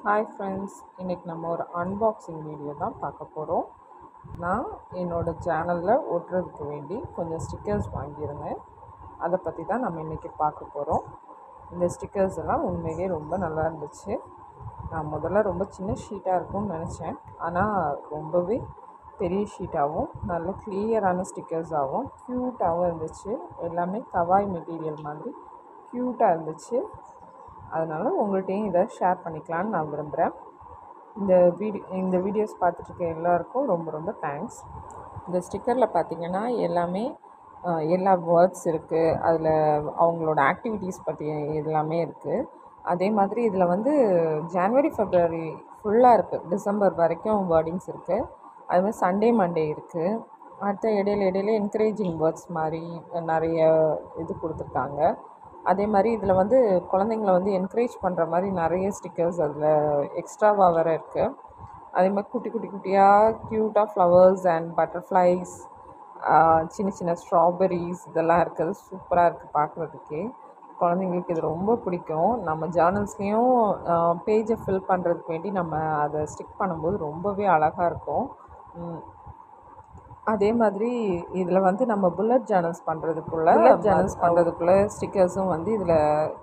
Hi friends, இன்றைக்கி நம்ம ஒரு அன்பாக்சிங் வீடியோ தான் பார்க்க போகிறோம். நான் என்னோடய சேனலில் ஒட்டுறதுக்கு வேண்டி கொஞ்சம் ஸ்டிக்கர்ஸ் வாங்கியிருந்தேன். அதை பற்றி தான் நம்ம இன்றைக்கி பார்க்க போகிறோம். இந்த ஸ்டிக்கர்ஸ் எல்லாம் உண்மையிலே ரொம்ப நல்லா இருந்துச்சு. நான் முதல்ல ரொம்ப சின்ன ஷீட்டாக இருக்கும்னு நினச்சேன். ஆனால் ரொம்பவே பெரிய ஷீட்டாகவும் நல்ல கிளியரான ஸ்டிக்கர்ஸாகவும் க்யூட்டாகவும் இருந்துச்சு. எல்லாமே கவாய் மெட்டீரியல் மாதிரி க்யூட்டாக இருந்துச்சு. அதனால் உங்கள்கிட்டையும் இதை ஷேர் பண்ணிக்கலான்னு நான் விரும்புகிறேன். இந்த வீடியோஸ் பார்த்துட்ருக்க எல்லாருக்கும் ரொம்ப ரொம்ப தேங்க்ஸ். இந்த ஸ்டிக்கரில் பார்த்திங்கன்னா எல்லா வேர்ட்ஸ் இருக்குது. அதில் அவங்களோட ஆக்டிவிட்டீஸ் பற்றி எல்லாமே இருக்குது. அதே மாதிரி இதில் வந்து ஜனவரி ஃபெப்ரவரி ஃபுல்லாக இருக்குது. டிசம்பர் வரைக்கும் வேர்டிங்ஸ் இருக்குது. அதுமாதிரி சண்டே மண்டே இருக்குது. அடுத்த இடையில என்கரேஜிங் வேர்ட்ஸ் மாதிரி நிறைய இது கொடுத்துருக்காங்க. அதே மாதிரி இதில் வந்து குழந்தைங்கள வந்து என்கரேஜ் பண்ணுற மாதிரி நிறைய ஸ்டிக்கர்ஸ் அதில் எக்ஸ்ட்ராவாக வேறு இருக்குது. அதே மாதிரி குட்டியாக க்யூட்டாக ஃப்ளவர்ஸ் அண்ட் பட்டர்ஃப்ளைஸ், சின்ன சின்ன ஸ்ட்ராபெரிஸ் இதெல்லாம் இருக்குது. சூப்பராக இருக்குது பார்க்குறதுக்கே. குழந்தைங்களுக்கு இது ரொம்ப பிடிக்கும். நம்ம ஜேர்னல்ஸ்லேயும் பேஜை ஃபில் பண்ணுறதுக்கு வேண்டி நம்ம அதை ஸ்டிக் பண்ணும்போது ரொம்பவே அழகாக இருக்கும். அதே மாதிரி இதில் வந்து நம்ம புல்லட் ஜேர்னல்ஸ் பண்ணுறதுக்குள்ளே ஸ்டிக்கர்ஸும் வந்து இதில்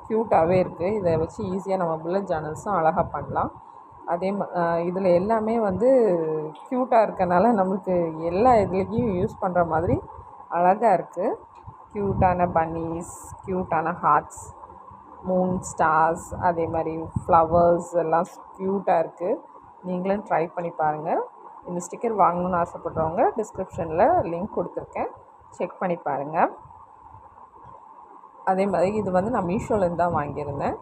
க்யூட்டாகவே இருக்குது. இதை வச்சு ஈஸியாக நம்ம புல்லட் ஜேர்னல்ஸும் அழகாக பண்ணலாம். இதில் எல்லாமே வந்து க்யூட்டாக இருக்கனால நம்மளுக்கு எல்லா இதுலேயும் யூஸ் பண்ணுற மாதிரி அழகாக இருக்குது. க்யூட்டான பன்னீஸ், க்யூட்டான ஹார்ட்ஸ், மூன், ஸ்டார்ஸ், அதே மாதிரி ஃப்ளவர்ஸ் எல்லாம் க்யூட்டாக இருக்குது. நீங்களும் ட்ரை பண்ணி பாருங்கள். இந்த ஸ்டிக்கர் வாங்கணுன்னு ஆசைப்படுறவங்க டிஸ்கிரிப்ஷனில் லிங்க் கொடுத்துருக்கேன், செக் பண்ணி பாருங்கள். அதே மாதிரி இது வந்து நான் மீஷோலேருந்து தான் வாங்கியிருந்தேன்.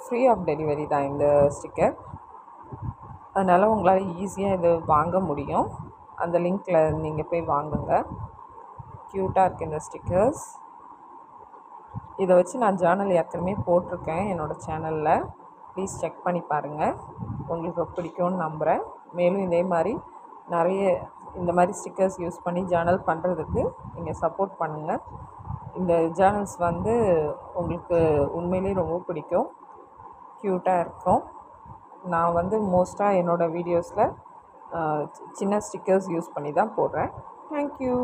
ஃப்ரீ ஆஃப் டெலிவரி தான் இந்த ஸ்டிக்கர். அதனால் உங்களால் ஈஸியாக இது வாங்க முடியும். அந்த லிங்க்கில் நீங்கள் போய் வாங்குங்க. க்யூட்டாக இருக்குது இந்த ஸ்டிக்கர்ஸ். இதை வச்சு நான் ஜேர்னல் ஏற்கனவே போட்டிருக்கேன் என்னோடய சேனலில். ப்ளீஸ் செக் பண்ணி பாருங்கள். உங்களுக்கு பிடிக்கும்னு நம்புகிறேன். மேலும் இதே மாதிரி நிறைய இந்த மாதிரி ஸ்டிக்கர்ஸ் யூஸ் பண்ணி ஜேர்னல் பண்ணுறதுக்கு நீங்கள் சப்போர்ட் பண்ணுங்கள். இந்த ஜேர்னல்ஸ் வந்து உங்களுக்கு உண்மையிலே ரொம்ப பிடிக்கும், க்யூட்டாக இருக்கும். நான் வந்து மோஸ்ட்டாக என்னோடய வீடியோஸில் சின்ன ஸ்டிக்கர்ஸ் யூஸ் பண்ணி தான் போடுறேன். தேங்க்யூ.